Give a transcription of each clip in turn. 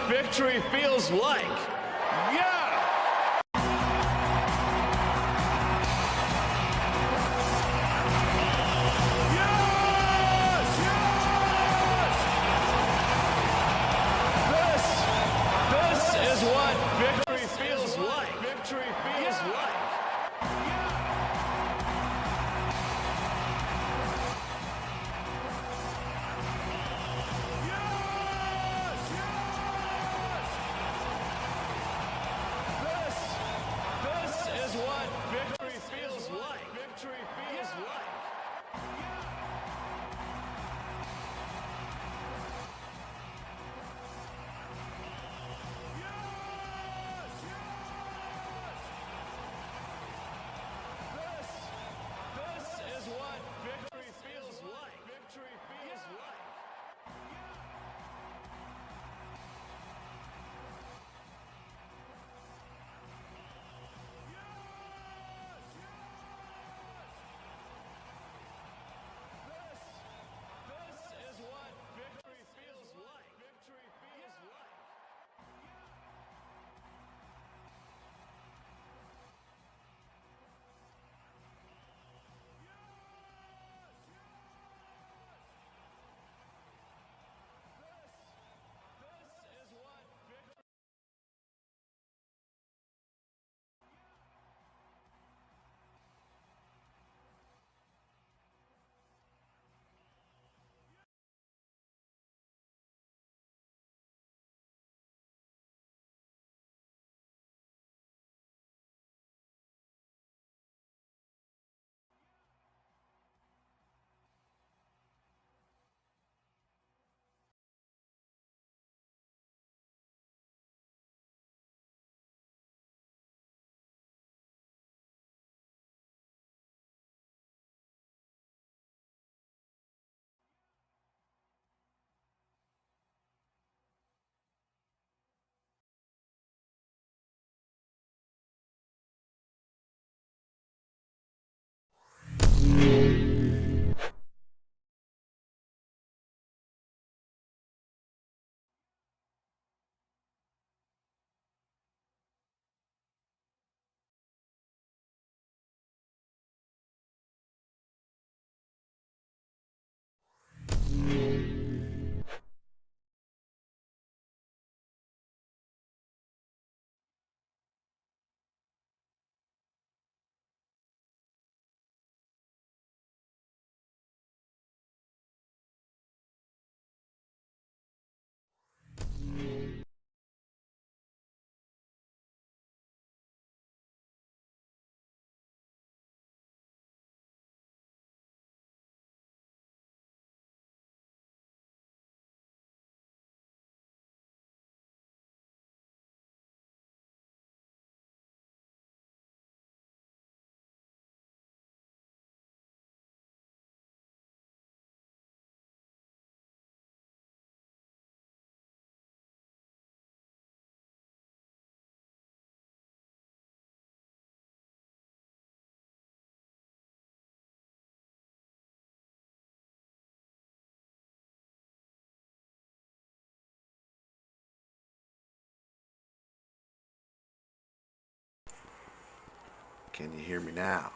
victory feels like. Yeah! Yes! Yes! This is what victory feels like. Victory feels like. This is what victory feels like. Victory feels like. This is what victory feels like. Victory feels like. This is what victory feels like. Victory feels like. This is what victory. Can you hear me now?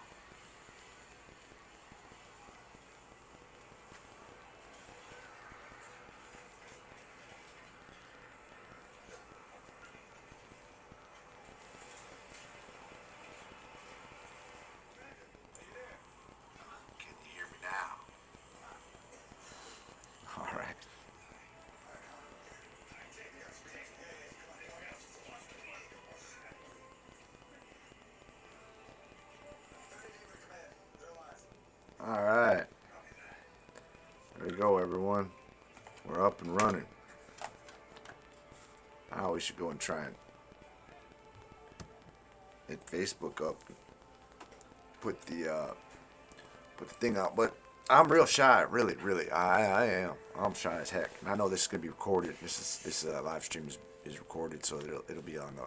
Can you hear me now? All right. All right. There we go, everyone. We're up and running. Now we should go and try and hit Facebook up, put the thing out. But I'm real shy, really. I am. I'm shy as heck, and I know this is gonna be recorded. This live stream is recorded, so it'll be on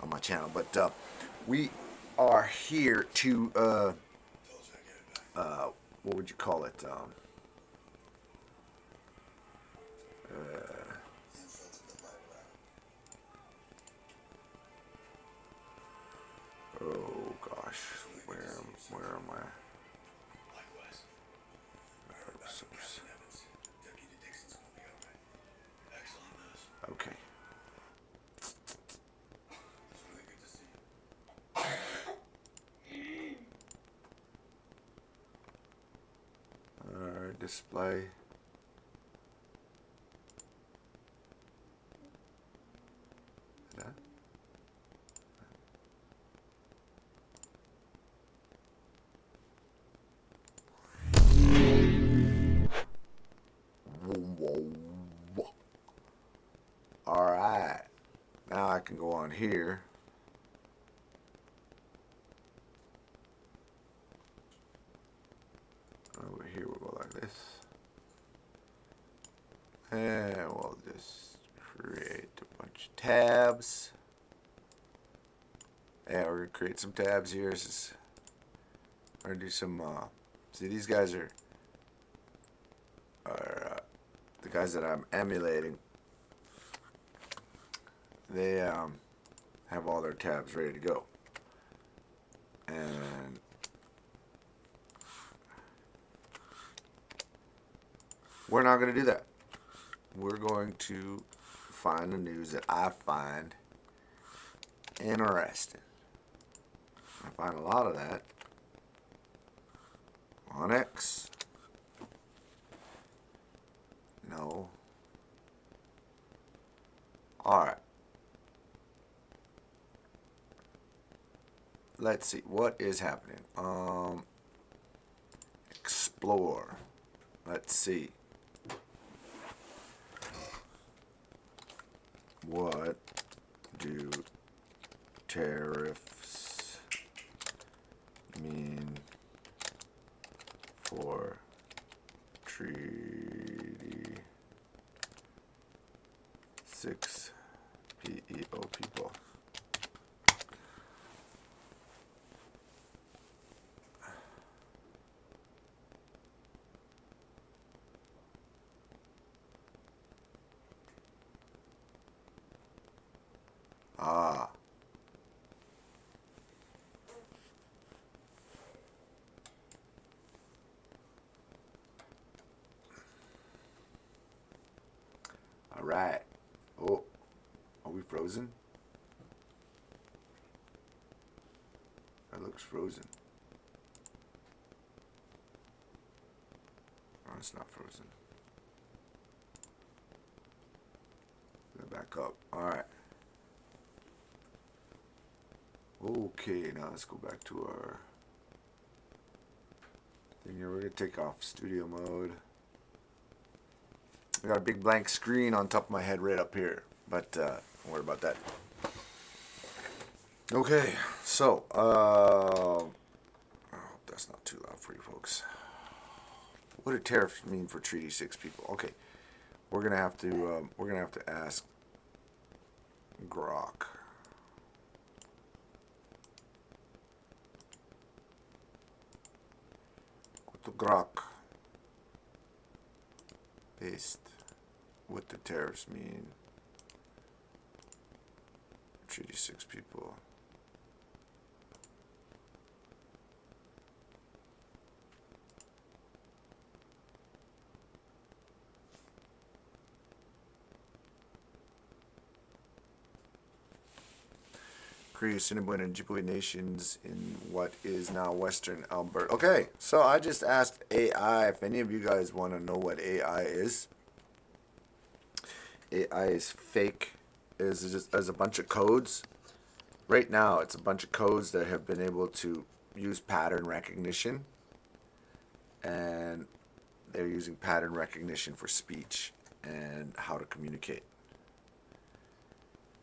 my channel. But we are here to what would you call it? display. That. All right. Now I can go on here. Over here we'll go like this. And we'll just create a bunch of tabs. Yeah, we're gonna create some tabs here. We're gonna do some. See, these guys are the guys that I'm emulating. They have all their tabs ready to go, and we're not gonna do that. We're going to find the news that I find interesting. I find a lot of that on X. No. Alright. Let's see. What is happening? Explore. Let's see. What do tariffs mean for Treaty 6 PEO people? Ah. All right. Oh, are we frozen? That looks frozen. Oh, it's not frozen. Go back up. All right. Okay, now let's go back to our thing here. We're going to take off studio mode. I got a big blank screen on top of my head right up here, but don't worry about that. Okay, so, I hope that's not too loud for you folks. What do tariffs mean for Treaty 6 people? Okay, we're going to have to ask Grok. To Grok paste what the tariffs mean. Treaty 6 people. Cree, Assiniboine, and Ojibwe nations in what is now Western Alberta. Okay, so I just asked AI if any of you guys want to know what AI is. AI is fake. Is just as a bunch of codes. Right now, it's a bunch of codes that have been able to use pattern recognition, and they're using pattern recognition for speech and how to communicate.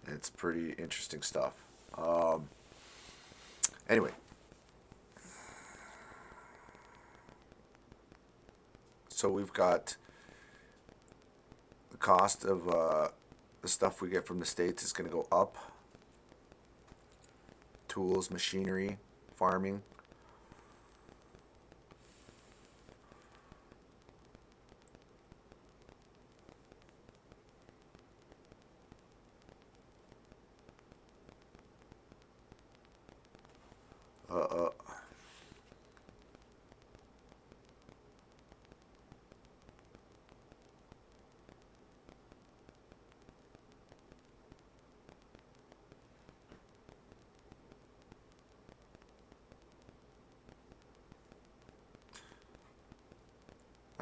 It's pretty interesting stuff. Anyway, so we've got the cost of the stuff we get from the States is going to go up. Tools, machinery, farming.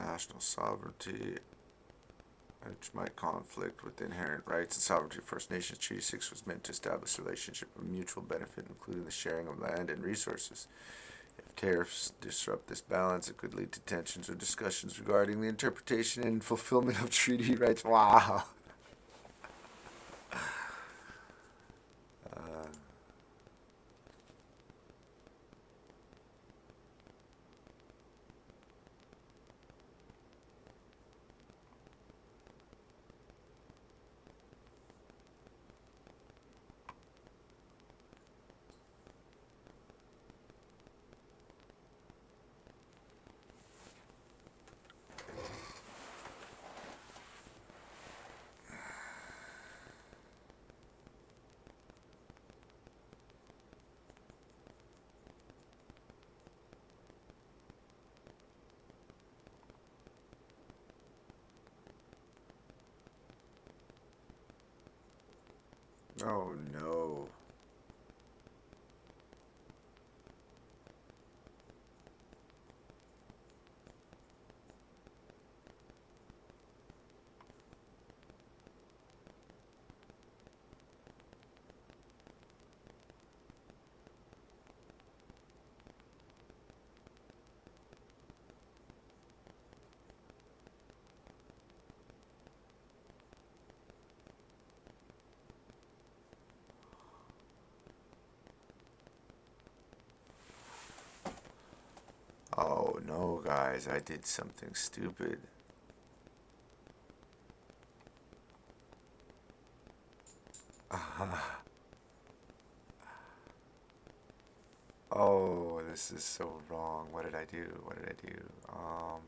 national sovereignty, which might conflict with the inherent rights and sovereignty of First Nations. Treaty 6 was meant to establish a relationship of mutual benefit, including the sharing of land and resources. If tariffs disrupt this balance, it could lead to tensions or discussions regarding the interpretation and fulfillment of treaty rights. Wow. Oh no. Oh no, guys, I did something stupid. Oh, this is so wrong. What did I do? What did I do? Or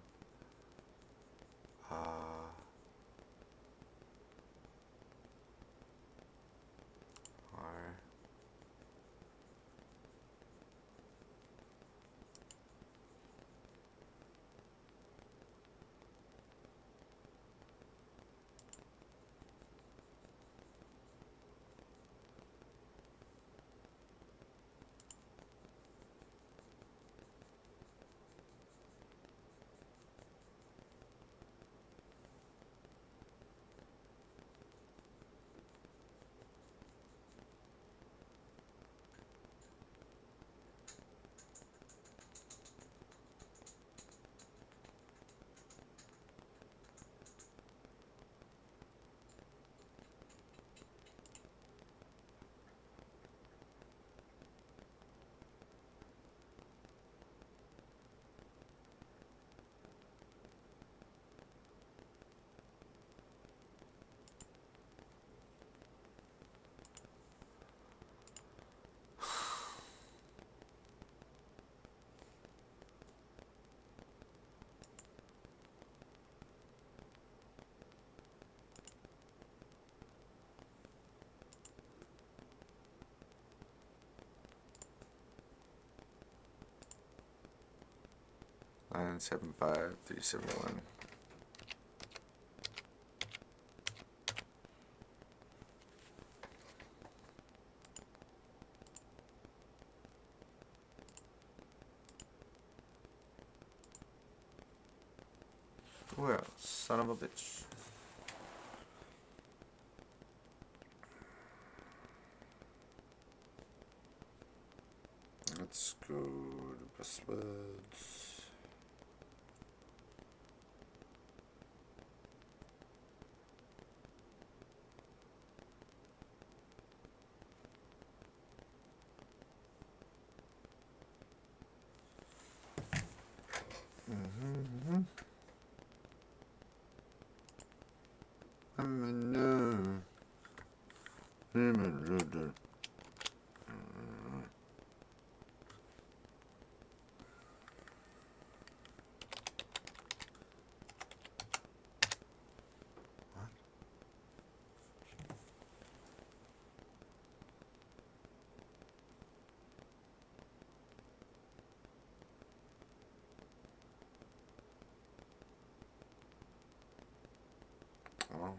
Line 75371. Well, son of a bitch. Let's go to passwords. Oh.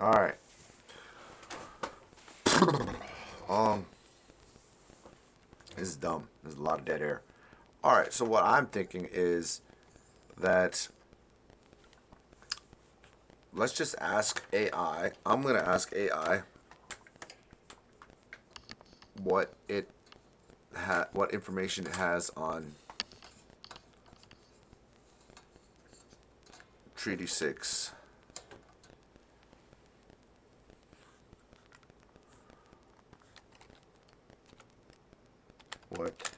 All right. This is dumb. There's a lot of dead air. All right. So what I'm thinking is that let's just ask AI. I'm gonna ask AI what what information it has on Treaty 6. What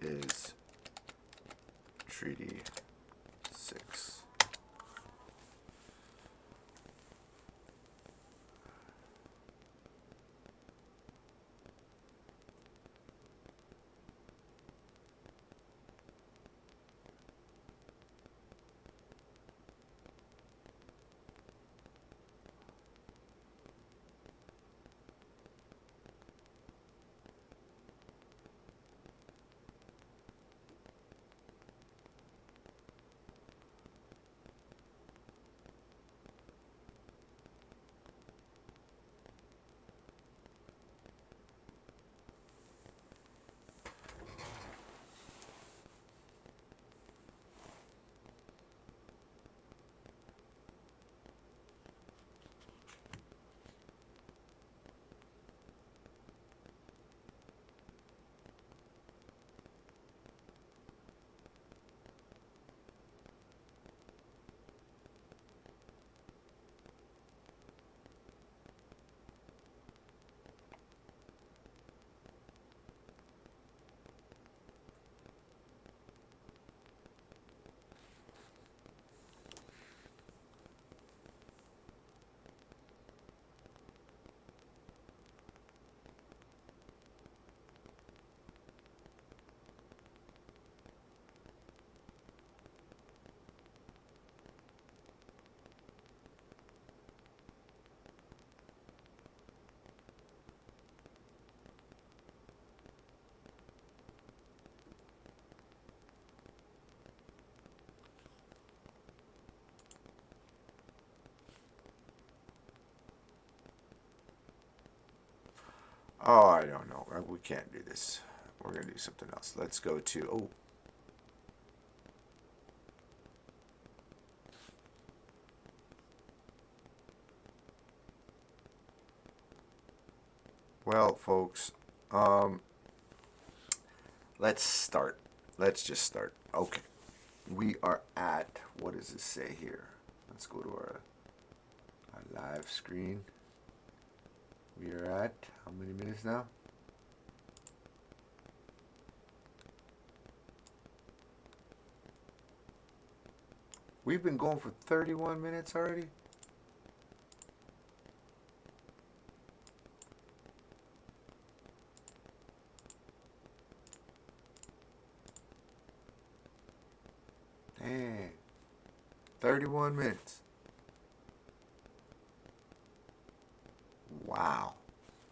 is Treaty 6? Oh, I don't know. We can't do this. We're going to do something else. Let's go to... Oh. Well, folks, let's start. Let's just start. Okay. We are at... What does this say here? Let's go to our live screen. We are at... How many minutes now? We've been going for 31 minutes already? Dang. 31 minutes. Wow.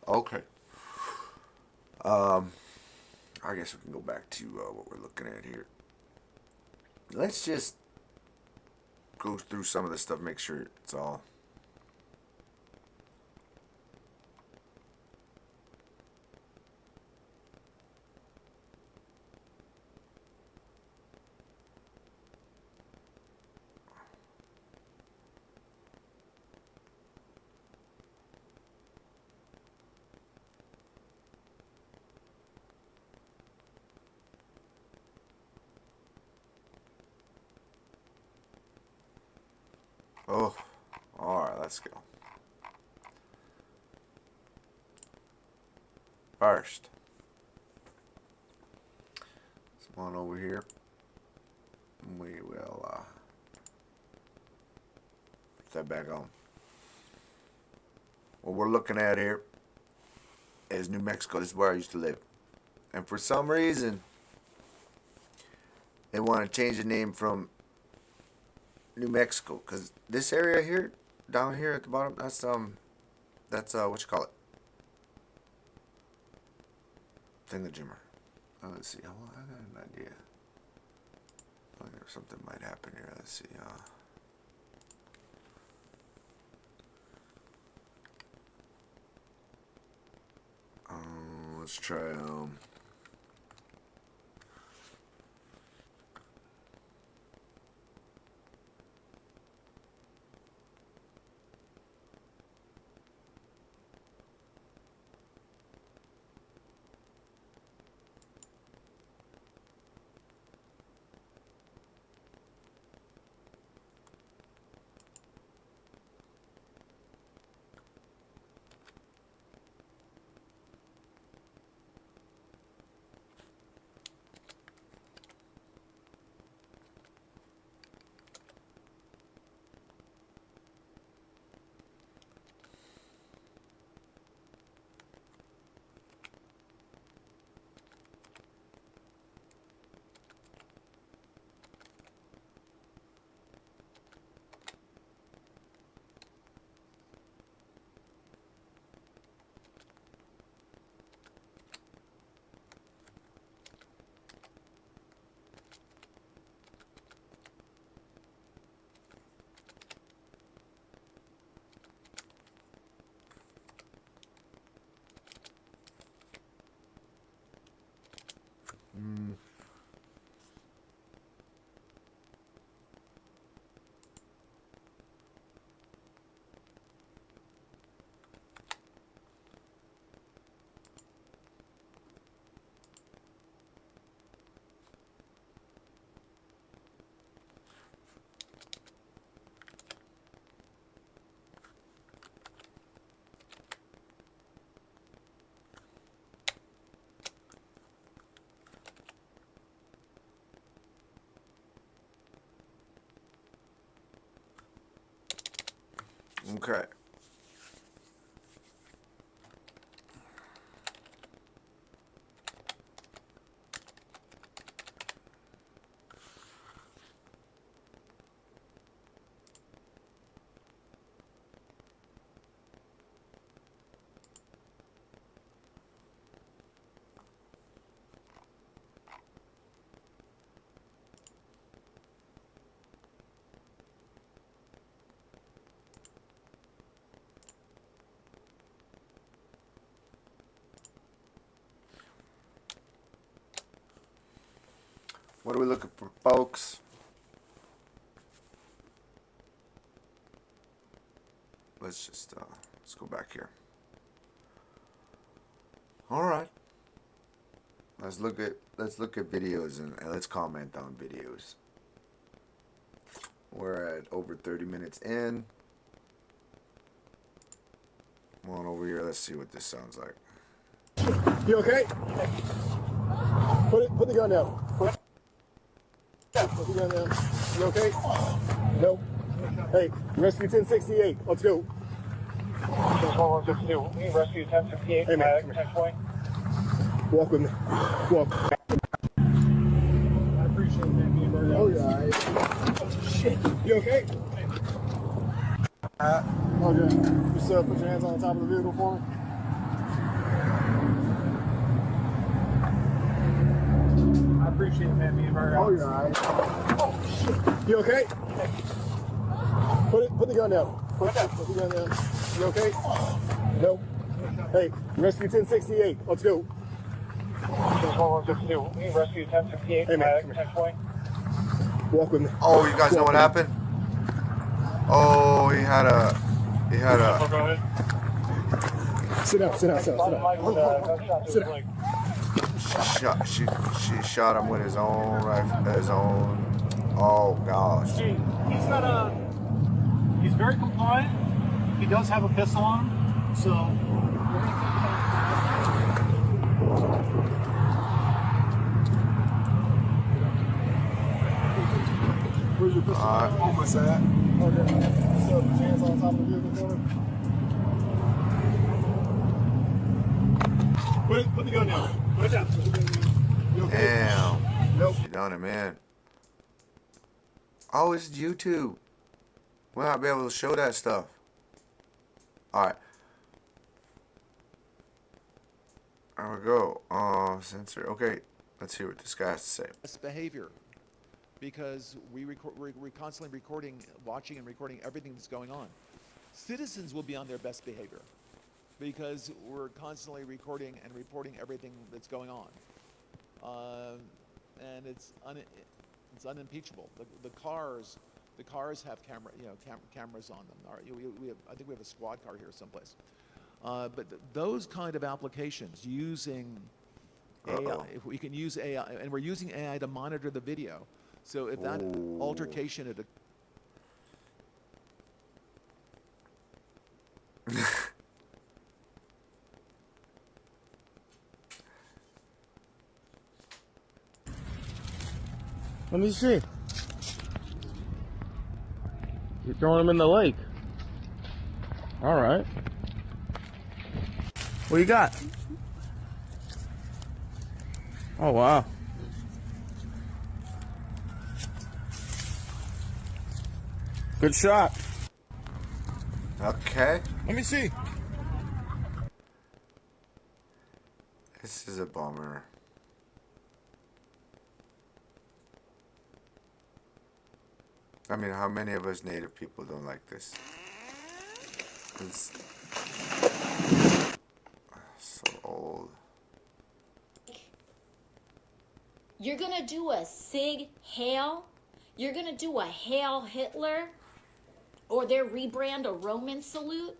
Okay. I guess we can go back to what we're looking at here. Let's just go through some of this stuff, make sure it's all... Oh, alright, let's go. First, come on over here. We will put that back on. What we're looking at here is New Mexico. This is where I used to live. And for some reason, they want to change the name from New Mexico, because this area here, down here at the bottom, that's what you call it? Thingamajigger. Let's see. Well, I got an idea. Something might happen here. Let's see. Let's try okay. What are we looking for, folks? Let's just let's go back here. All right. Let's look at videos and let's comment on videos. We're at over 30 minutes in. Come on over here. Let's see what this sounds like. You okay? Put the gun down. Put the gun down. You okay? No. Hey, rescue 1068. Let's go. 1162. Rescue 1068. Hey, man. 1020. Walk with me. Walk. I appreciate that, man. Oh, yeah. Oh, shit. You okay? Okay. Just put your hands on the top of the vehicle for me. I appreciate it, man. Being very honest. Oh, yeah. Oh, shit. You okay? Put the gun down. Put the gun down. You okay? No. Hey, rescue 1068. Let's go. 1162. Rescue 1068. Hey, man. 1020. Walk with me. Oh, you guys know what happened? Oh, he had a. Go ahead. Sit down. Sit down. She shot him with his own rifle. Oh gosh. He's very compliant. He does have a pistol on him, so. Where's your pistol? On my side. Okay. So, put your hands on top of the vehicle for me. Put the gun down. Put it down. Put the gun down. You okay? Damn. Nope. She done it, man. Oh, it's YouTube. We'll not be able to show that stuff. Alright. There we go. Censor. Okay. Let's hear what this guy has to say. Best behavior, because we're constantly watching and recording everything that's going on. Citizens will be on their best behavior because we're constantly recording and reporting everything that's going on, and it's unimpeachable. The cars have cameras on them. All right, I think we have a squad car here someplace. But those kind of applications using AI, if we can use AI, and we're using AI to monitor the video. So if that altercation at a Let me see. You're throwing them in the lake. All right. What you got? Oh, wow. Good shot. Okay. Let me see. This is a bummer. I mean, how many of us native people don't like this? It's so old. You're gonna do a Sig Heil? You're gonna do a Hail Hitler? Or their rebrand a Roman salute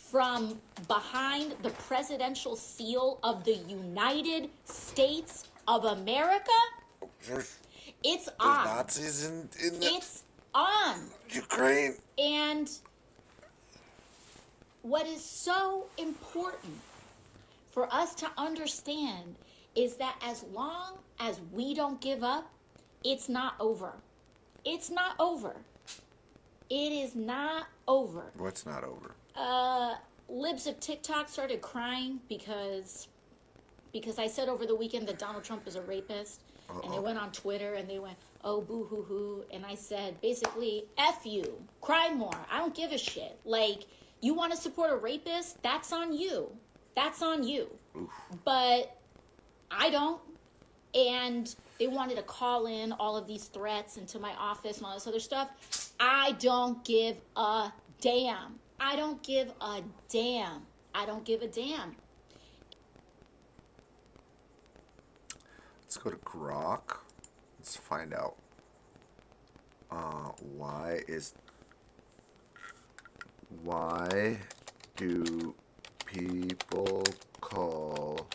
from behind the presidential seal of the United States of America? It's on. Nazis in It's on. Ukraine. And what is so important for us to understand is that as long as we don't give up, it's not over. It's not over. It is not over. What's not over? Libs of TikTok started crying because I said over the weekend that Donald Trump is a rapist. And they went on Twitter and they went, oh, boo hoo hoo. And I said, basically, F you. Cry more. I don't give a shit. Like, you want to support a rapist? That's on you. That's on you. Oof. But I don't. And they wanted to call in all of these threats into my office and all this other stuff. I don't give a damn. I don't give a damn. I don't give a damn. Let's go to Grok. Let's find out why do people call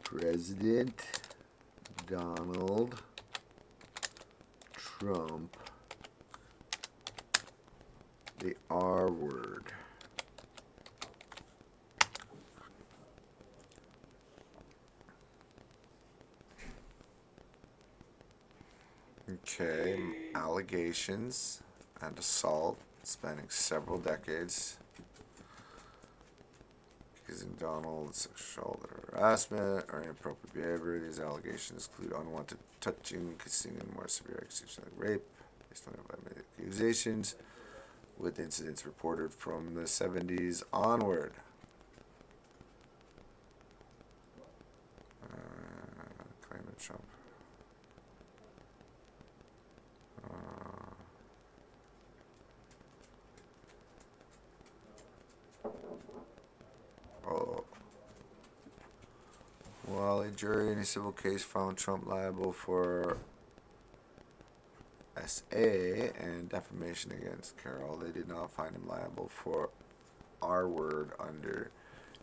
President Donald Trump the R word? Okay, allegations and assault spanning several decades. Accusing Donald of sexual harassment or inappropriate behavior. These allegations include unwanted touching, kissing, and more severe accusations like rape, based on accusations, with incidents reported from the 70s onward. Claimant Trump. While a jury in a civil case found Trump liable for SA and defamation against Carroll, they did not find him liable for R word under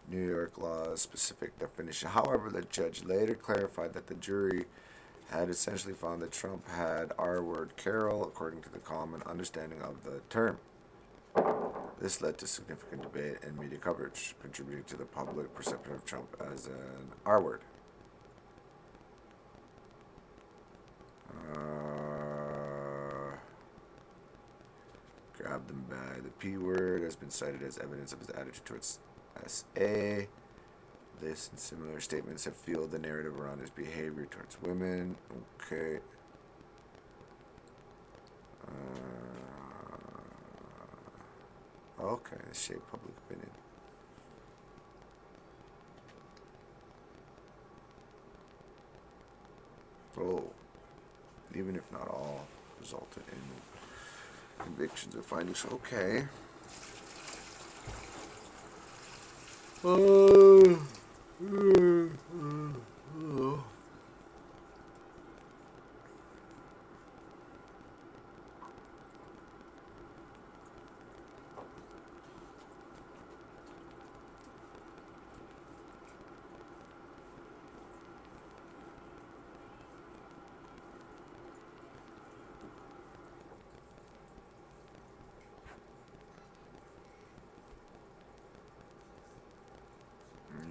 New York law's specific definition. However, the judge later clarified that the jury had essentially found that Trump had R word Carroll according to the common understanding of the term. This led to significant debate and media coverage, contributing to the public perception of Trump as an R word. Grabbed them by the P word has been cited as evidence of his attitude towards SA. This and similar statements have fueled the narrative around his behavior towards women. Okay. Okay, this shaped public opinion. Oh, even if not all, resulted in convictions or findings. Okay. Oh.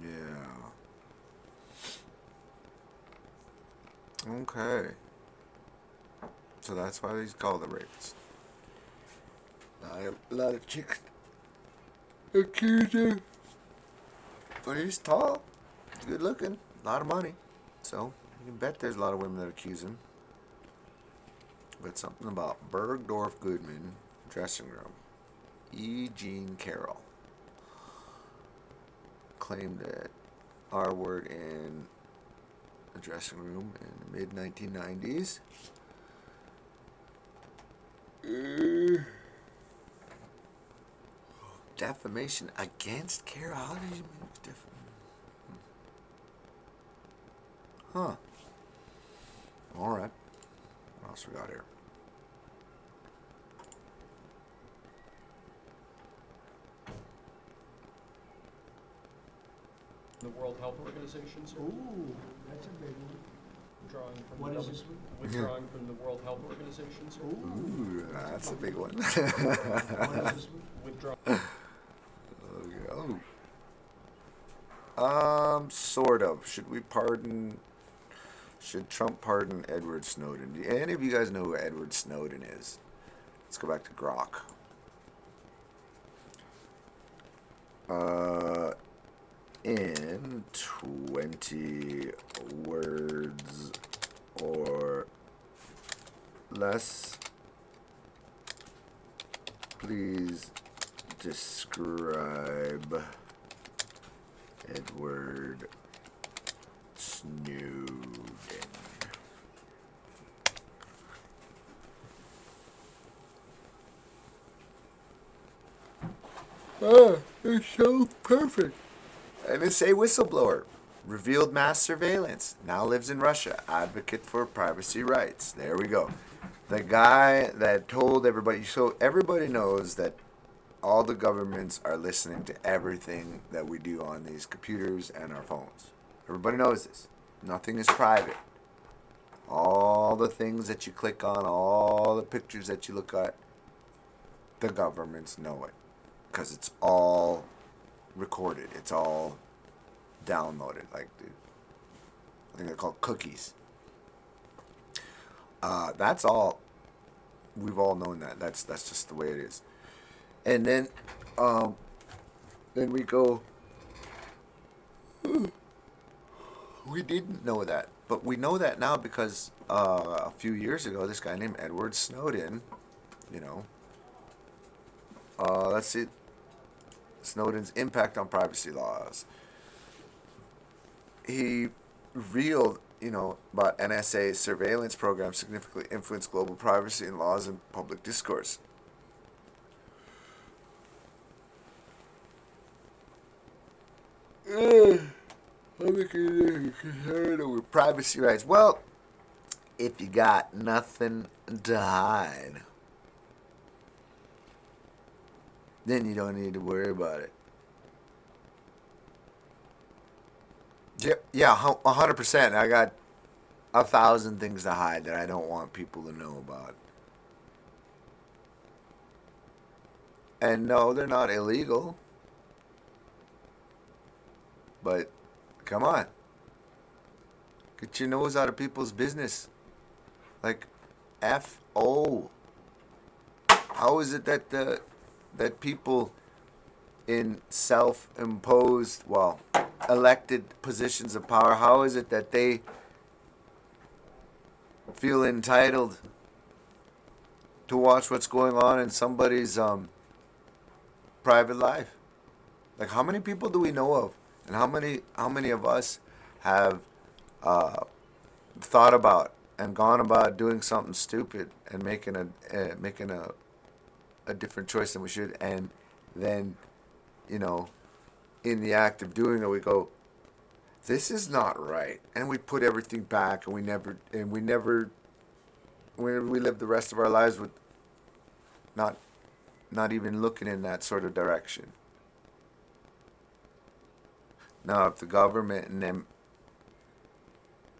Yeah. Okay. So that's why he's called the rapist. A lot of chicks accuse him. But he's tall, good looking, a lot of money. So you can bet there's a lot of women that accuse him. But something about Bergdorf Goodman dressing room. E. Jean Carroll claimed that R word in a dressing room in the mid 1990s. Defamation against Carroll. How did you Huh. Alright. What else we got here? The World Health Organization. Ooh, that's a big one. Withdrawing from What the is W- this one? withdrawing from the World Health Organization. Ooh, that's a big one. What is this one? Withdraw. Sort of. Should Trump pardon Edward Snowden? Do any of you guys know who Edward Snowden is? Let's go back to Grok. In 20 words or less, please describe Edward Snowden. Oh, it's so perfect. NSA whistleblower. Revealed mass surveillance. Now lives in Russia. Advocate for privacy rights. There we go. The guy that told everybody. So everybody knows that all the governments are listening to everything that we do on these computers and our phones. Everybody knows this. Nothing is private. All the things that you click on, all the pictures that you look at, the governments know it. Because it's all recorded. It's all downloaded. Like, dude, I think they're called cookies. That's all. We've all known that. That's just the way it is. And then we go. We didn't know that, but we know that now because a few years ago, this guy named Edward Snowden, let's see, Snowden's impact on privacy laws. He revealed, about NSA surveillance programs significantly influence global privacy and laws and public discourse. Concerned over privacy rights. Well, if you got nothing to hide, then you don't need to worry about it. Yeah, 100%. I got 1,000 things to hide that I don't want people to know about. And no, they're not illegal. But, come on. Get your nose out of people's business. Like, F.O. How is it that that people in self-imposed, elected positions of power, how is it that they feel entitled to watch what's going on in somebody's private life? Like, how many people do we know of, and how many of us have thought about and gone about doing something stupid and making a different choice than we should, and then in the act of doing it, we go, this is not right, and we put everything back, and we live the rest of our lives with not even looking in that sort of direction. Now, if the government and them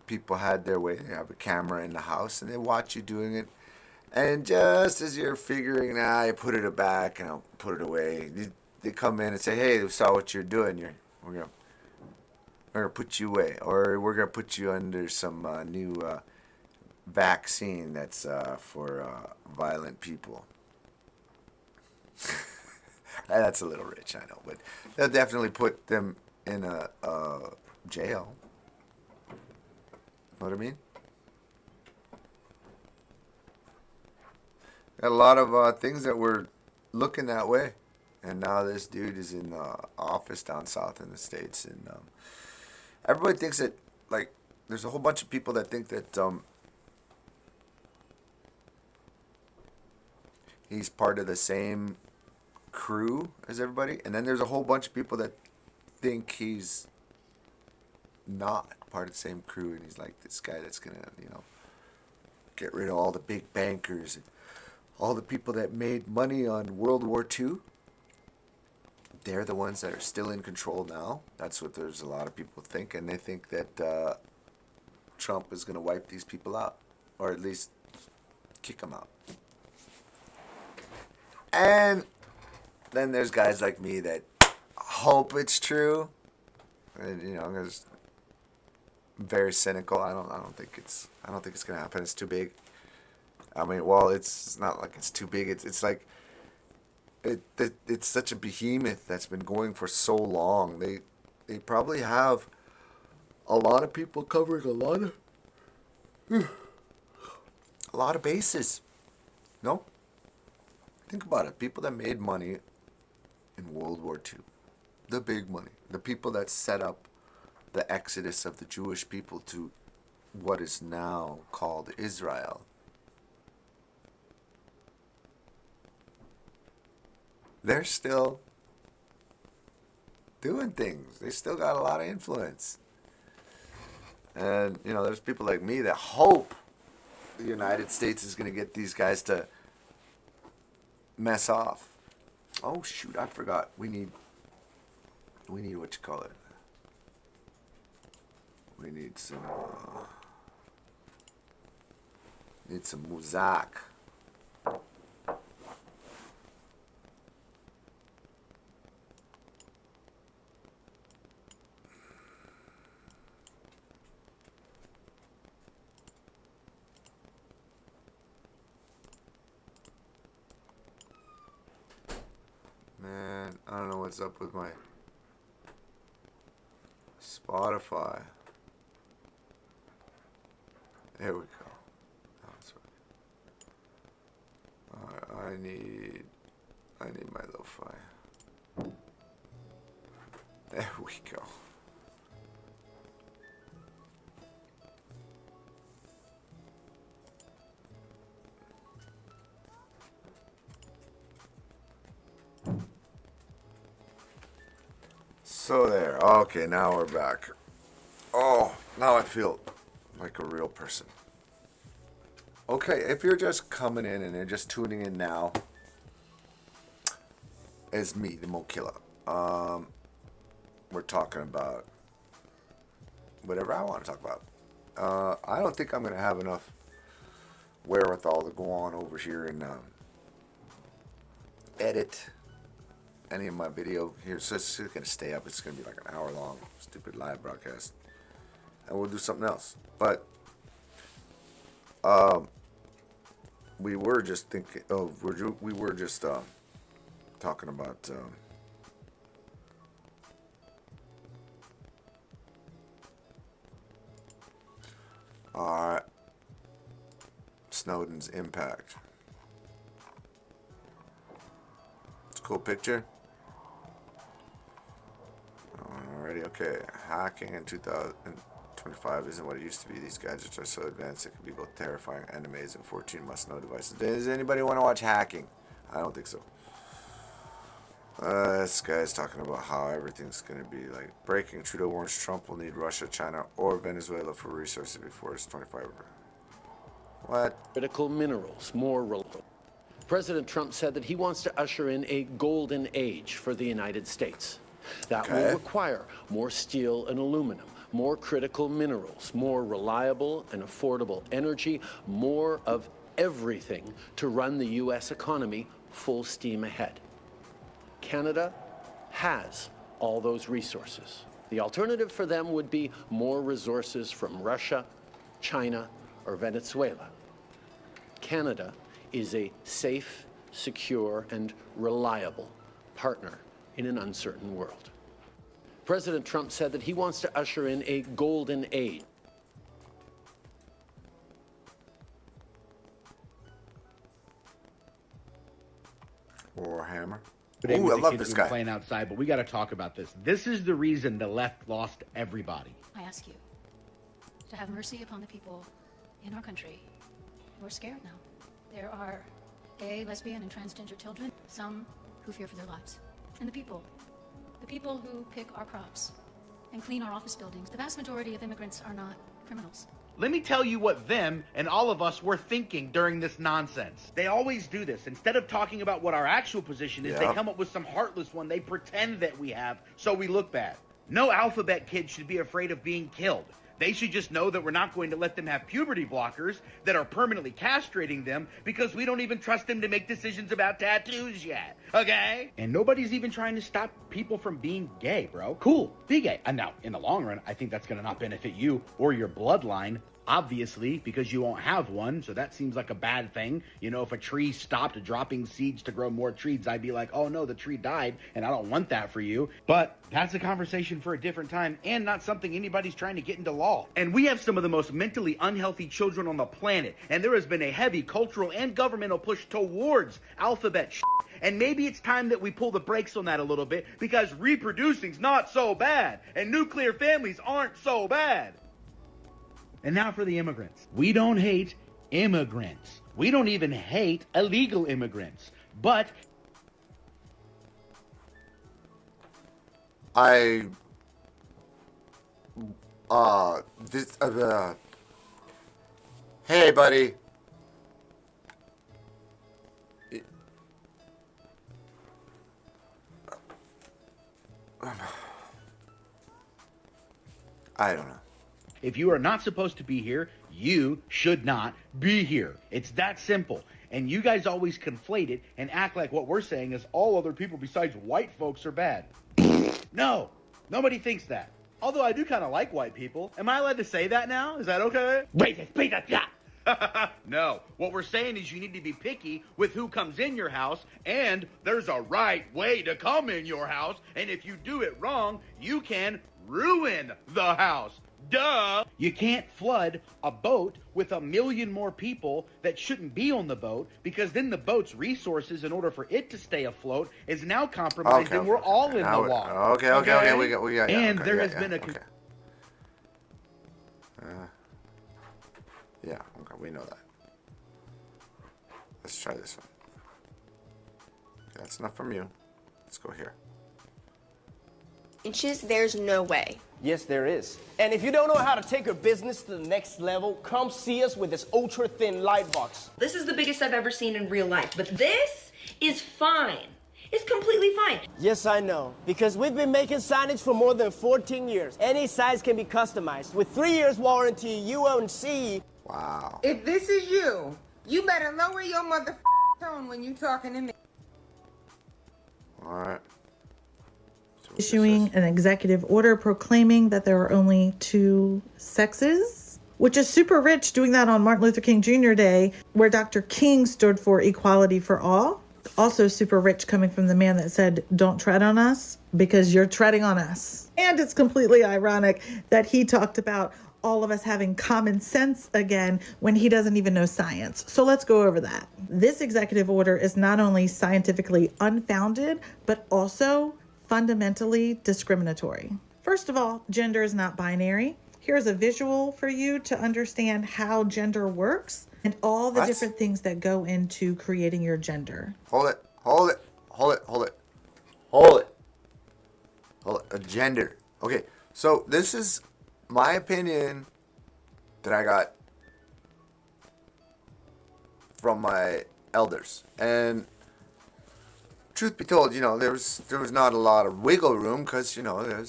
people had their way, they have a camera in the house and they watch you doing it, and just as you're figuring, I put it back and I'll put it away, they come in and say, hey, we saw what you're doing. We're gonna put you away, or we're gonna put you under some new vaccine that's for violent people. That's a little rich, I know, but they'll definitely put them in a jail. Know what I mean? Got a lot of things that were looking that way, and now this dude is in office down south in the States, and everybody thinks that, like, there's a whole bunch of people that think that he's part of the same crew as everybody, and then there's a whole bunch of people that think he's not part of the same crew, and he's like this guy that's gonna, get rid of all the big bankers and all the people that made money on World War II. They're the ones that are still in control now. That's what there's a lot of people think, and they think that Trump is gonna wipe these people out, or at least kick them out. And then there's guys like me that hope it's true, and I'm just very cynical. I don't think it's gonna happen. It's too big. I mean, well, it's not like it's too big. It's like it's such a behemoth that's been going for so long. They probably have a lot of people covering a lot of bases. No, think about it. People that made money in World War II, the big money, the people that set up the exodus of the Jewish people to what is now called Israel. They're still doing things. They still got a lot of influence. And, there's people like me that hope the United States is going to get these guys to mess off. Oh, shoot, I forgot. We need what you call it. We need some muzak. Man, I don't know what's up with my Spotify. There we go. That's right. I need my lo-fi. There we go. So there. Okay, now we're back. Oh, now I feel like a real person. Okay, if you're just coming in and you're just tuning in now, it's Me da Mokilla. We're talking about whatever I want to talk about. I don't think I'm going to have enough wherewithal to go on over here and edit any of my video here. So it's going to stay up. It's going to be like an hour long, stupid live broadcast. And we'll do something else. But we were just thinking of, we were just talking about Snowden's impact. It's a cool picture. Alrighty, okay. Hacking in 2025 isn't what it used to be. These gadgets are so advanced it can be both terrifying and amazing. 14 must-know devices. Does anybody want to watch hacking? I don't think so. This guy's talking about how everything's going to be like breaking. Trudeau warns Trump will need Russia, China, or Venezuela for resources before it's 25. What? Critical minerals, more reliable. President Trump said that he wants to usher in a golden age for the United States. That will require more steel and aluminum, more critical minerals, more reliable and affordable energy, more of everything to run the U.S. economy full steam ahead. Canada has all those resources. The alternative for them would be more resources from Russia, China, or Venezuela. Canada is a safe, secure, and reliable partner in an uncertain world. President Trump said that he wants to usher in a golden age. Warhammer. Ooh, I love this guy. Playing outside, but we got to talk about this. This is the reason the left lost everybody. I ask you to have mercy upon the people in our country who are scared now. There are gay, lesbian, and transgender children, some who fear for their lives. And the people who pick our crops and clean our office buildings, the vast majority of immigrants are not criminals. Let me tell you what them and all of us were thinking during this nonsense. They always do this. Instead of talking about what our actual position is, they come up with some heartless one they pretend that we have so we look bad. No alphabet kid should be afraid of being killed. They should just know that we're not going to let them have puberty blockers that are permanently castrating them because we don't even trust them to make decisions about tattoos yet, okay? And nobody's even trying to stop people from being gay, bro. Cool, be gay. And now, in the long run, I think that's gonna not benefit you or your bloodline, obviously, because you won't have one, so that seems like a bad thing. You know, if a tree stopped dropping seeds to grow more trees, I'd be like, oh no, the tree died, and I don't want that for you. But that's a conversation for a different time, and not something anybody's trying to get into law. And we have some of the most mentally unhealthy children on the planet, and there has been a heavy cultural and governmental push towards alphabet shit. And maybe it's time that we pull the brakes on that a little bit, because reproducing's not so bad, and nuclear families aren't so bad. And now for the immigrants. We don't hate immigrants. We don't even hate illegal immigrants. But hey, buddy. I don't know. if you are not supposed to be here, you should not be here. It's that simple. And you guys always conflate it and act like what we're saying is all other people besides white folks are bad. No, nobody thinks that. Although I do kind of like white people. Am I allowed to say that now? Is that okay? No, what we're saying is you need to be picky with who comes in your house, and there's a right way to come in your house, and if you do it wrong, you can ruin the house. Duh! You can't flood a boat with 1 million more people that shouldn't be on the boat, because then the boat's resources, in order for it to stay afloat, is now compromised, and we're all in the water. Okay, we got and there has been a... Yeah, okay, we know that. Let's try this one. That's enough from you. Let's go here. Inches, there's no way. Yes, there is. And if you don't know how to take your business to the next level, come see us with this ultra-thin light box. This is the biggest I've ever seen in real life, but this is fine. It's completely fine. Yes, I know, because we've been making signage for more than 14 years. Any size can be customized. With 3 years warranty, you own CE. Wow. If this is you, you better lower your mother tone when you talking to me. All right. Issuing an executive order proclaiming that there are only 2 sexes, which is super rich, doing that on Martin Luther King Jr. Day, where Dr. King stood for equality for all. Also super rich coming from the man that said, don't tread on us because you're treading on us. And it's completely ironic that he talked about all of us having common sense again when he doesn't even know science. So let's go over that. This executive order is not only scientifically unfounded, but also fundamentally discriminatory. First of all, gender is not binary. Here's a visual for you to understand how gender works and all the different things that go into creating your gender. Hold it. Hold it. A gender. Okay, so this is my opinion that I got from my elders. And truth be told, there was not a lot of wiggle room because, we were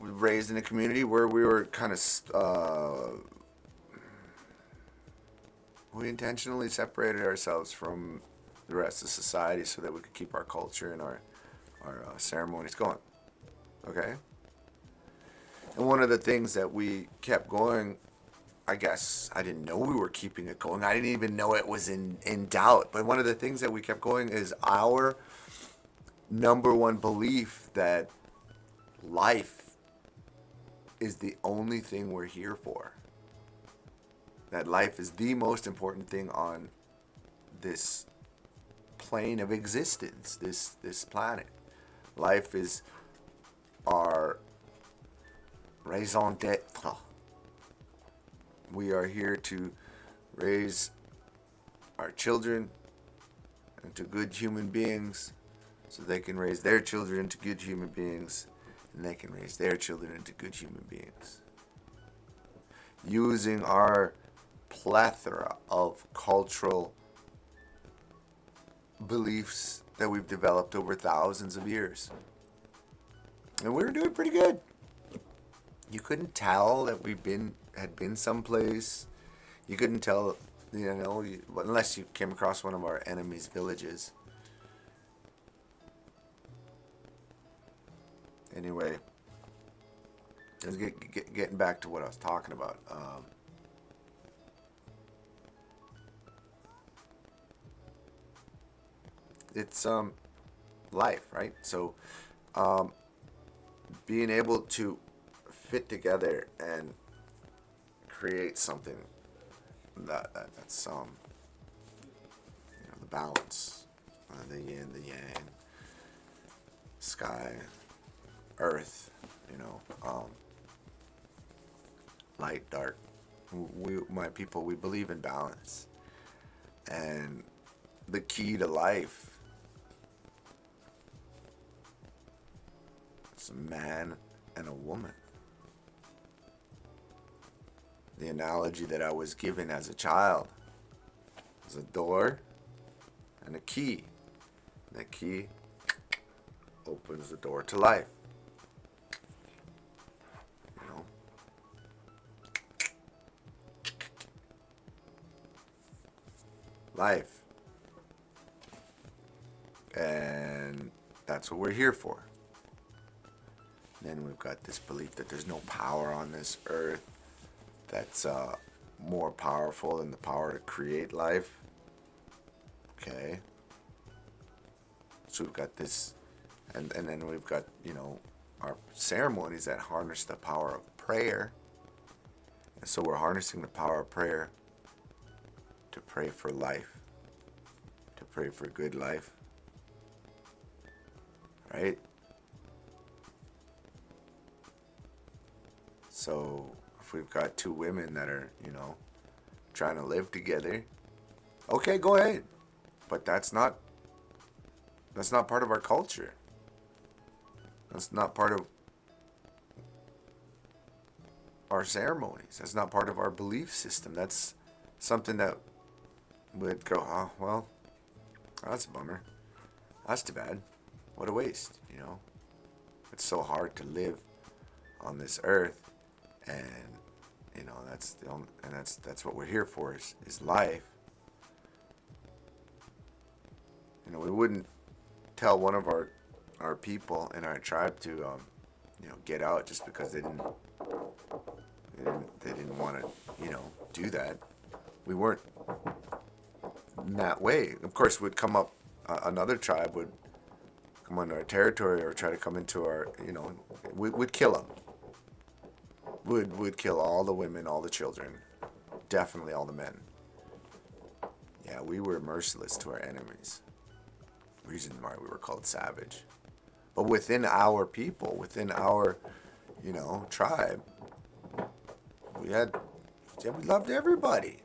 raised in a community where we were kind of, we intentionally separated ourselves from the rest of society so that we could keep our culture and our ceremonies going. Okay? And one of the things that we kept going, I guess I didn't know we were keeping it going. I didn't even know it was in doubt. But one of the things that we kept going is our number one belief that life is the only thing we're here for. That life is the most important thing on this plane of existence, this planet. Life is our raison d'etre. We are here to raise our children into good human beings so they can raise their children into good human beings, and they can raise their children into good human beings. Using our plethora of cultural beliefs that we've developed over thousands of years. And we were doing pretty good. You couldn't tell that had been someplace. You couldn't tell, unless you came across one of our enemies' villages. Anyway, let's getting back to what I was talking about. It's life, right? So being able to fit together and create something that's the balance, the yin, the yang, sky, earth, light, dark. My people, we believe in balance, and the key to life is a man and a woman. The analogy that I was given as a child is a door and a key. That key opens the door to life. Life. And that's what we're here for. Then we've got this belief that there's no power on this earth that's more powerful than the power to create life. Okay. So we've got this, and then we've got, our ceremonies that harness the power of prayer. And so we're harnessing the power of prayer to pray for life, to pray for good life. Right? So if we've got two women that are, trying to live together, okay, go ahead. But that's not part of our culture. That's not part of our ceremonies. That's not part of our belief system. That's something that would go, oh, well, that's a bummer. That's too bad. What a waste, It's so hard to live on this earth, and that's the only, and that's what we're here for is life. We wouldn't tell one of our people in our tribe to get out just because they didn't want to do that. We weren't in that way. Of course, would come up another tribe would come onto our territory or try to come into our, we'd kill them. Would kill all the women, all the children, definitely all the men. Yeah, we were merciless to our enemies. Reason why we were called savage. But within our people, within our, tribe, we loved everybody.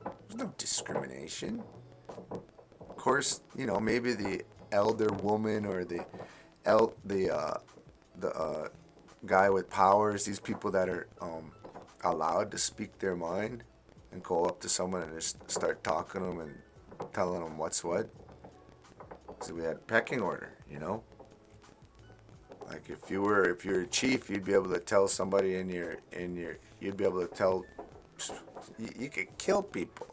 There's no discrimination. Of course, maybe the elder woman or the guy with powers, these people that are allowed to speak their mind and go up to someone and just start talking to them and telling them what's what. So we had pecking order, you know. Like if you're a chief, you'd be able to tell somebody you'd be able to tell, you could kill people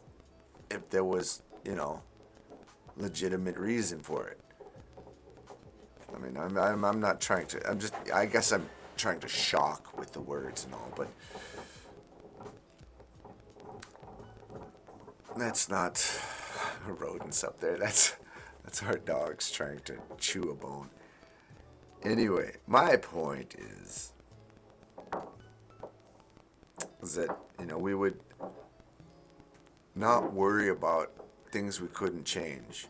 if there was, you know, legitimate reason for it. I mean, I'm not trying to, I guess I'm trying to shock with the words and all, but that's not rodents up there. That's our dogs trying to chew a bone. Anyway, my point is that, you know, we would not worry about things we couldn't change,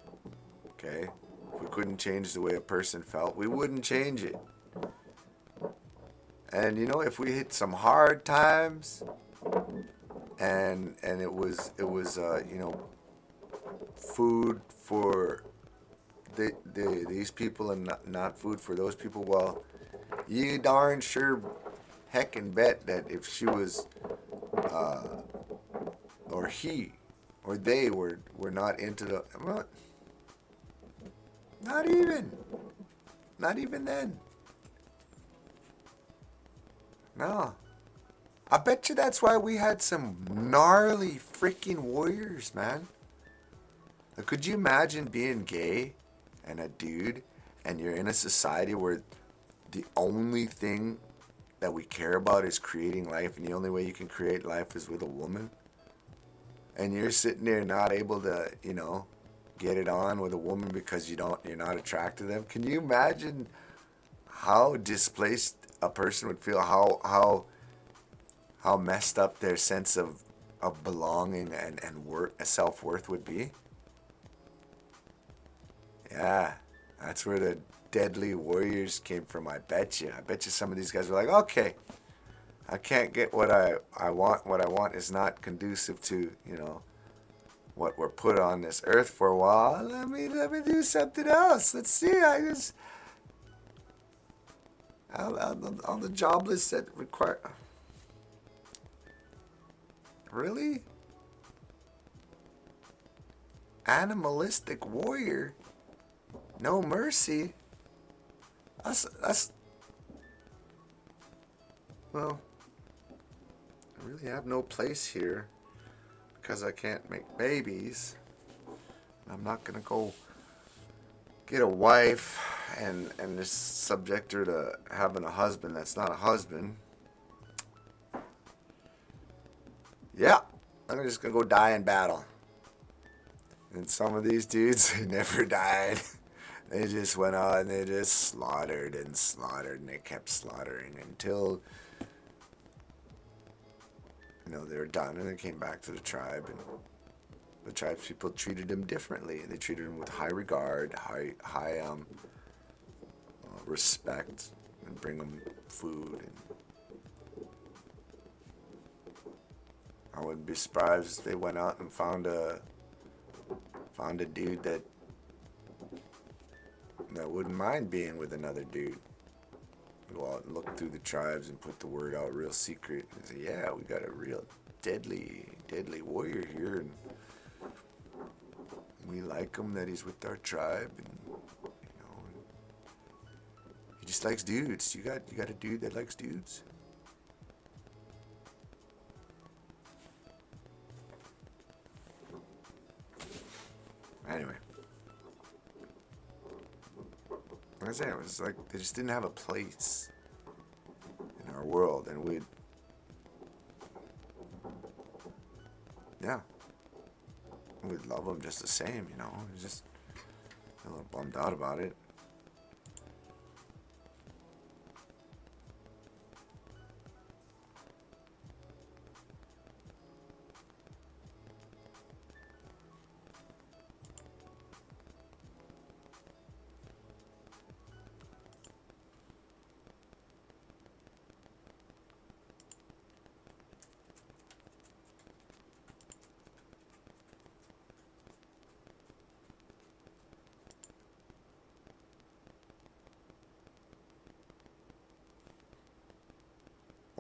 okay? If we couldn't change the way a person felt, we wouldn't change it. And, you know, if we hit some hard times and it was you know, food for these people and not food for those people, well, you darn sure heckin' bet that if she was or he or they were not into the, well, not even then. No. I bet you that's why we had some gnarly freaking warriors, man. Like, could you imagine being gay and a dude and you're in a society where the only thing that we care about is creating life, and the only way you can create life is with a woman? And you're sitting there not able to, you know, get it on with a woman because you're not attracted to them? Can you imagine how displaced a person would feel, how messed up their sense of belonging and self-worth would be? Yeah, that's where the deadly warriors came from, I bet you. I bet you some of these guys were like, okay, I can't get what I want. What I want is not conducive to, you know, what we're put on this earth for a while. Let me do something else. Let's see. On the job list that require... Really? Animalistic warrior? No mercy? That's... Well, I really have no place here because I can't make babies. I'm not gonna go get a wife and just subject her to having a husband that's not a husband. Yeah, I'm just gonna go die in battle. And some of these dudes, they never died. They just went on and they just slaughtered and slaughtered, and they kept slaughtering until, you know, they were done, and they came back to the tribe, and the tribe's people treated them differently, and they treated them with high regard, high respect, and bring them food. And I wouldn't be surprised if they went out and found a dude that wouldn't mind being with another dude. Go out and look through the tribes and put the word out real secret and say, yeah, we got a real deadly warrior here, and we like him that he's with our tribe, and you know, he just likes dudes. You got a dude that likes dudes. Anyway, like I said, it was like they just didn't have a place in our world, and we'd love them just the same, you know. It was just a little bummed out about it.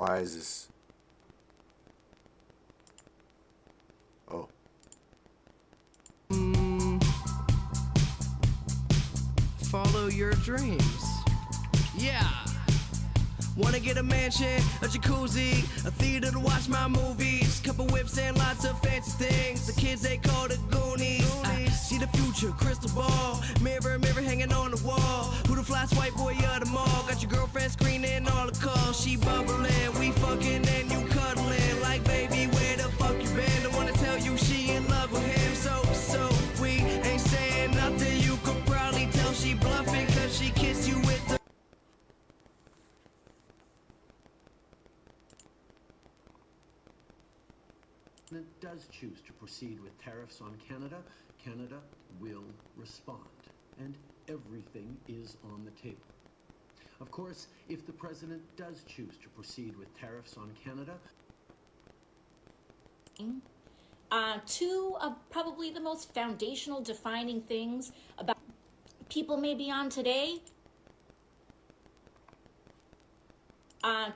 Why is this? Oh. Follow your dreams. Yeah. Wanna get a mansion, a jacuzzi, a theater to watch my movies, couple whips and lots of fancy things. The kids they call the Goonies. I see the future, crystal ball, mirror, mirror hanging on the wall. Who the fly white boy of the mall? Got your girlfriend screening all the calls. She bubbling, we fucking and you cuddling. Like baby, where the fuck you been? Don't wanna tell you she in love with him. So we ain't saying nothing. You could probably tell she bluffing, cause she kissed you with the does choose to proceed with tariffs on Canada, Canada will respond. And everything is on the table. Of course, if the president does choose to proceed with tariffs on Canada, two of probably the most foundational defining things about people maybe on today.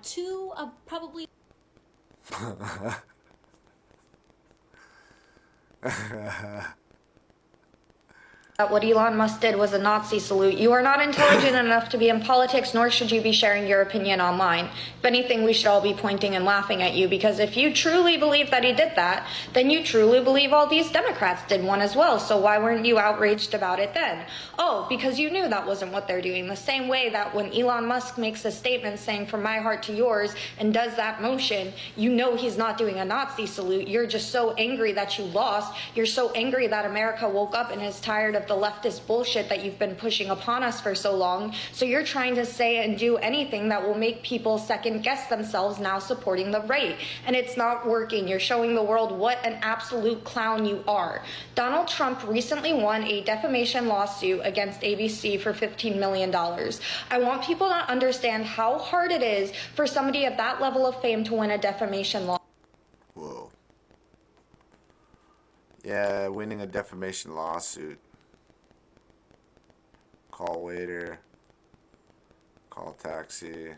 Two of probably that what Elon Musk did was a Nazi salute. You are not intelligent enough to be in politics, nor should you be sharing your opinion online. If anything, we should all be pointing and laughing at you, because if you truly believe that he did that, then you truly believe all these Democrats did one as well. So why weren't you outraged about it then? Oh, because you knew that wasn't what they're doing. The same way that when Elon Musk makes a statement saying from my heart to yours and does that motion, you know he's not doing a Nazi salute. You're just so angry that you lost. You're so angry that America woke up and is tired of the leftist bullshit that you've been pushing upon us for so long. So you're trying to say and do anything that will make people second guess themselves now supporting the right. And it's not working. You're showing the world what an absolute clown you are. Donald Trump recently won a defamation lawsuit against ABC for $15 million. I want people to understand how hard it is for somebody of that level of fame to win a defamation lawsuit. Whoa. Yeah, winning a defamation lawsuit. Call waiter, call taxi,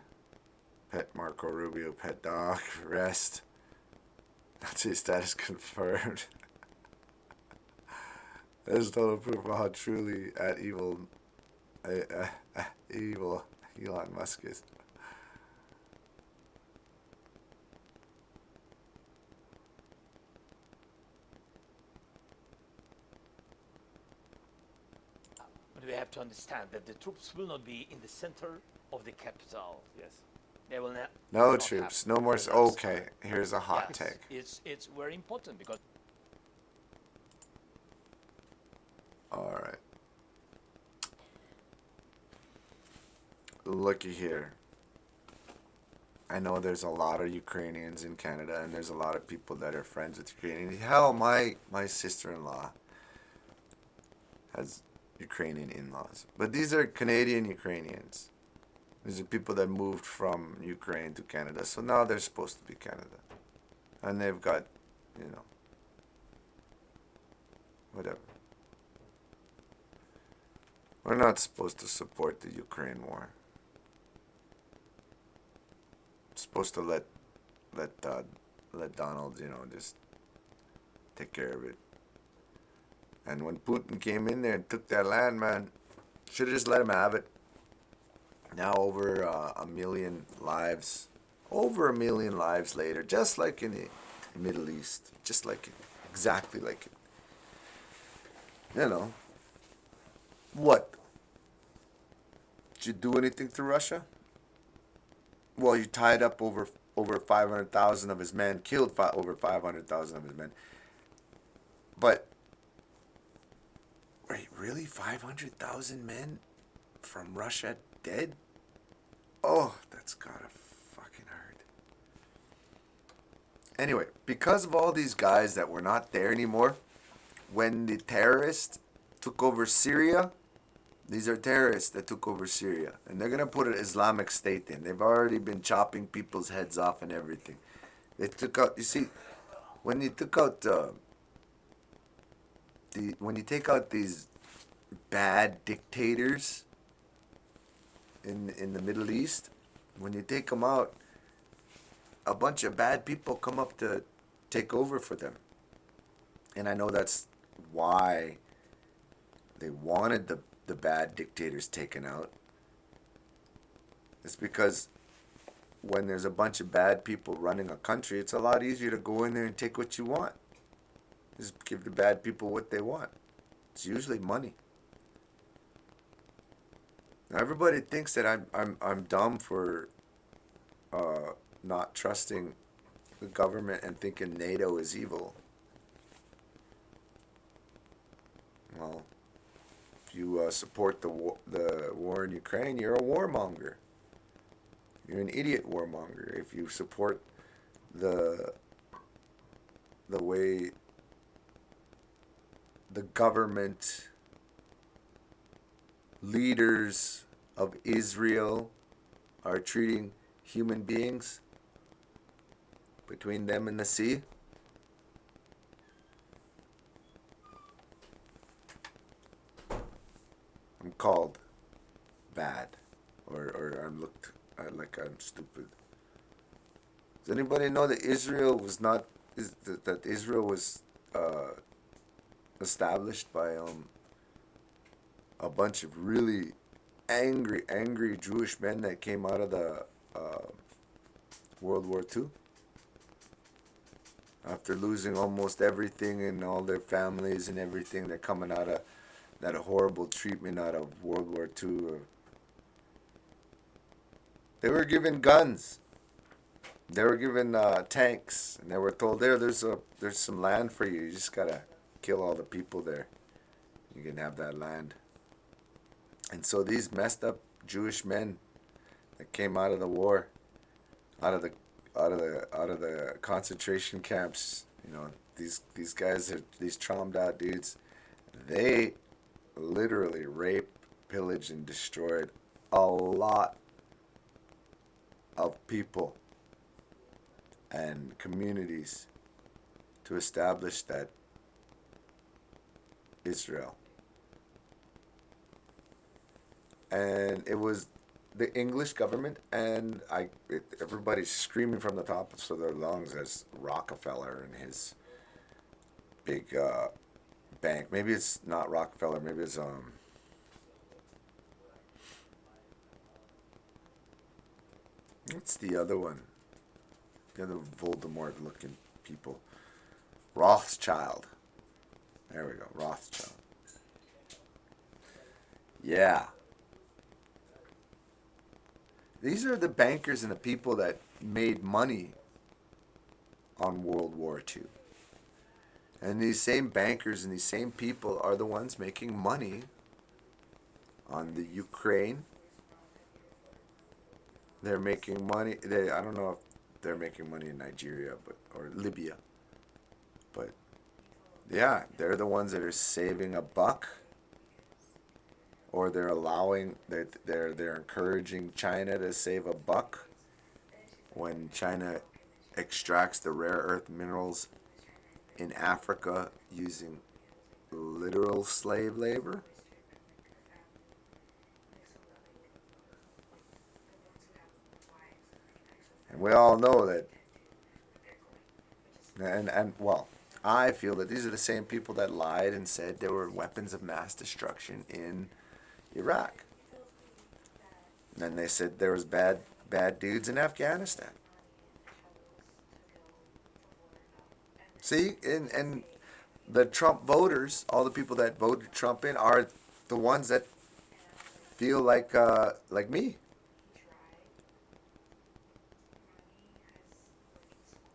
pet Marco Rubio, pet dog, rest. Nazi status confirmed. There's total proof of how truly evil Elon Musk is. We have to understand that the troops will not be in the center of the capital. Yes, they will not. No troops, no more. Okay, here's a hot take. It's very important because. All right. Looky here. I know there's a lot of Ukrainians in Canada, and there's a lot of people that are friends with Ukrainians. Hell, my sister-in-law has Ukrainian in-laws, but these are Canadian Ukrainians. These are people that moved from Ukraine to Canada, so now they're supposed to be Canada, and they've got, you know, whatever. We're not supposed to support the Ukraine war. We're supposed to let Donald, you know, just take care of it. And when Putin came in there and took that land, man, should have just let him have it. Now over a million lives, later, just like in the Middle East, just like it, exactly like it. You know, what? Did you do anything to Russia? Well, you tied up over 500,000 of his men, killed over 500,000 of his men. But wait, really? 500,000 men from Russia dead? Oh, that's gotta fucking hurt. Anyway, because of all these guys that were not there anymore, when the terrorists took over Syria, these are terrorists that took over Syria, and they're gonna put an Islamic State in. They've already been chopping people's heads off and everything. They took out, you see, when you took out when you take out these bad dictators in the Middle East, when you take them out, a bunch of bad people come up to take over for them. And I know that's why they wanted the bad dictators taken out. It's because when there's a bunch of bad people running a country, it's a lot easier to go in there and take what you want. Just give the bad people what they want. It's usually money. Now everybody thinks that I'm dumb for not trusting the government and thinking NATO is evil. Well, if you support the war in Ukraine, you're a warmonger. You're an idiot warmonger. If you support the way the government leaders of Israel are treating human beings between them and the sea, I'm called bad, or I'm looked at like I'm stupid. Does anybody know that Israel was not that Israel was established by a bunch of really angry Jewish men that came out of the World War II? After losing almost everything and all their families and everything, they're coming out of that horrible treatment out of World War II. They were given guns. They were given tanks, and they were told, there's some land for you. You just gotta kill all the people there. You can have that land. And so these messed up Jewish men that came out of the war, out of the concentration camps, you know, these guys are these traumed out dudes. They literally raped, pillaged, and destroyed a lot of people and communities to establish that Israel. And it was the English government, and everybody's screaming from the tops of their lungs as Rockefeller and his big bank. Maybe it's not Rockefeller. Maybe it's what's the other one? The other Voldemort-looking people. Rothschild. There we go. Rothschild. Yeah. These are the bankers and the people that made money on World War II. And these same bankers and these same people are the ones making money on the Ukraine. They're making money. I don't know if they're making money in Nigeria or Libya. But yeah, they're the ones that are saving a buck. Or they're encouraging China to save a buck when China extracts the rare earth minerals in Africa using literal slave labor. And we all know that, and well, I feel that these are the same people that lied and said there were weapons of mass destruction in Iraq. And then they said there was bad dudes in Afghanistan. See, and the Trump voters, all the people that voted Trump in, are the ones that feel like me.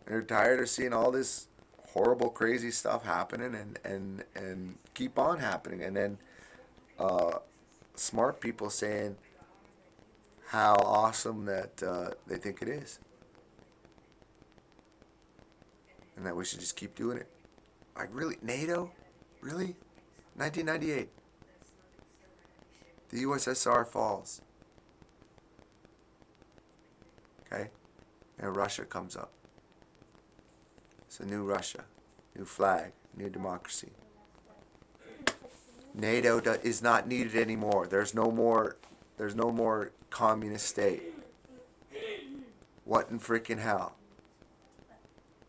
They're tired of seeing all this horrible, crazy stuff happening and keep on happening. And then smart people saying how awesome that they think it is. And that we should just keep doing it. Like, really? NATO? Really? 1998. The USSR falls. Okay? And Russia comes up. It's a new Russia. New flag. New democracy. NATO is not needed anymore. There's no more communist state. What in freaking hell?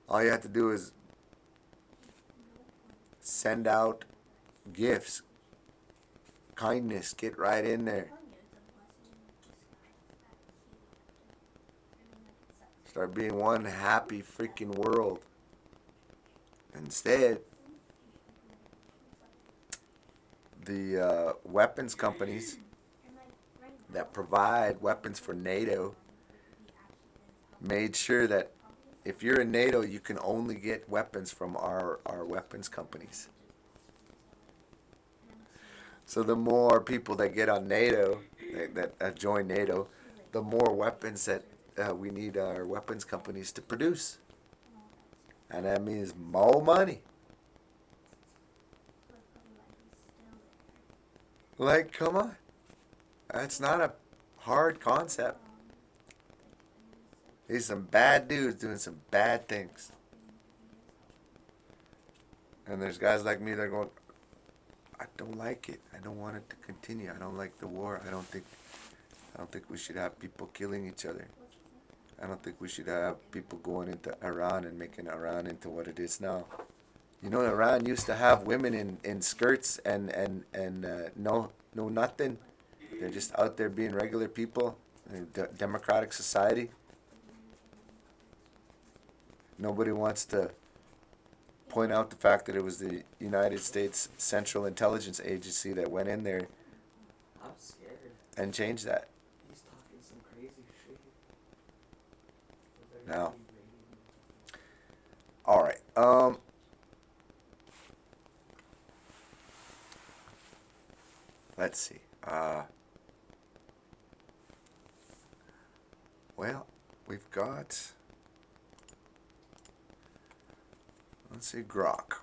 All you have to do is send out gifts, kindness, get right in there. Start being one happy freaking world. Instead, the weapons companies that provide weapons for NATO made sure that if you're in NATO, you can only get weapons from our weapons companies. So the more people that get on NATO, that join NATO, the more weapons that we need our weapons companies to produce. And that means more money. Like, come on. That's not a hard concept. These some bad dudes doing some bad things. And there's guys like me that are going, I don't like it. I don't want it to continue. I don't like the war. I don't think we should have people killing each other. I don't think we should have people going into Iran and making Iran into what it is now. You know, Iran used to have women in skirts and no nothing. They're just out there being regular people in a democratic society. Nobody wants to point out the fact that it was the United States Central Intelligence Agency that went in there and changed that. He's talking some crazy shit. Now, all right. Let's see. Well, we've got. Let's see, Grok.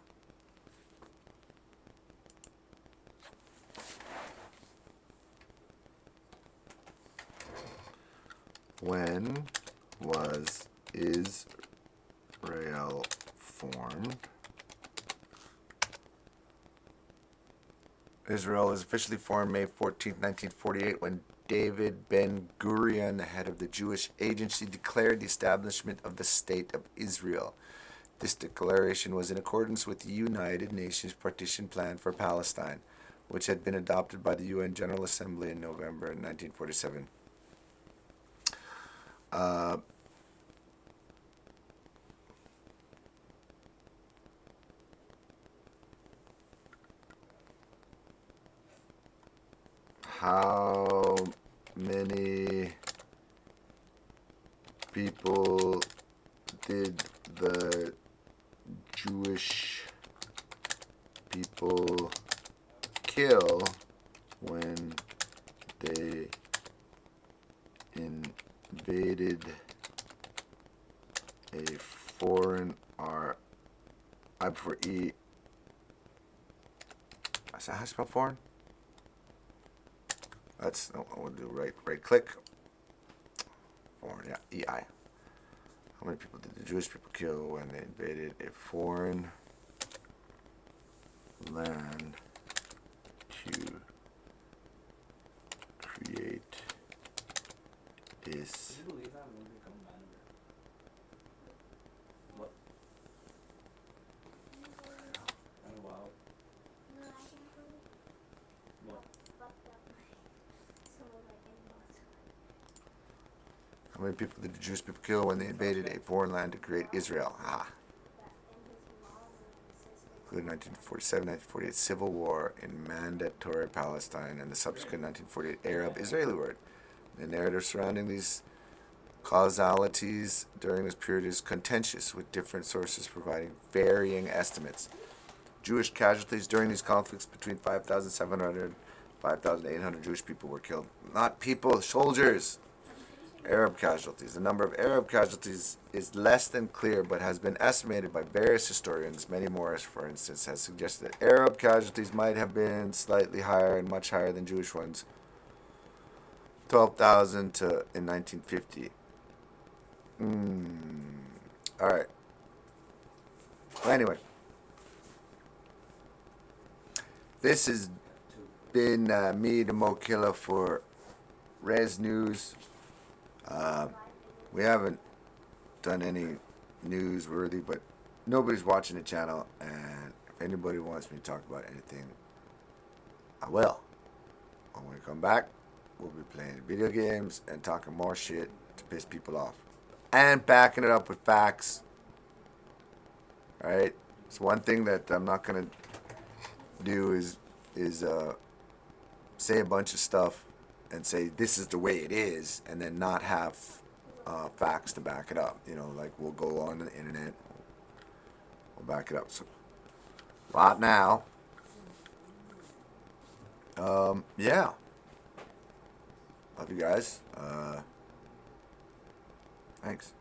When was Israel formed? Israel was officially formed May 14, 1948, when David Ben-Gurion, the head of the Jewish Agency, declared the establishment of the State of Israel. This declaration was in accordance with the United Nations partition plan for Palestine, which had been adopted by the UN General Assembly in November 1947. How many people did the Jewish people kill when they invaded a foreign I prefer E. Is that how you spell foreign? We'll do right click. Foreign, yeah, EI. How many people did the Jewish people kill when they invaded a foreign land to create this? What? Oh, wow. What? How many people did the Jewish people kill when they invaded a foreign land to create Israel? Including 1947, 1948 civil war in Mandatory Palestine and the subsequent 1948 Arab-Israeli war. The narrative surrounding these causalities during this period is contentious, with different sources providing varying estimates. Jewish casualties during these conflicts, between 5,700 and 5,800 Jewish people were killed. Not people, soldiers. Arab casualties. The number of Arab casualties is less than clear, but has been estimated by various historians. Many more, for instance, has suggested that Arab casualties might have been slightly higher and much higher than Jewish ones. 12,000 in 1950. All right. Well, anyway, this has been Me da Mokilla for Rez Newz. We haven't done any newsworthy, but nobody's watching the channel, and if anybody wants me to talk about anything, I will. When we come back, we'll be playing video games and talking more shit to piss people off. And backing it up with facts. Alright? It's one thing that I'm not going to do is say a bunch of stuff and say this is the way it is, and then not have facts to back it up. You know, like we'll go on the internet, we'll back it up. So, right now, yeah. Love you guys. Thanks.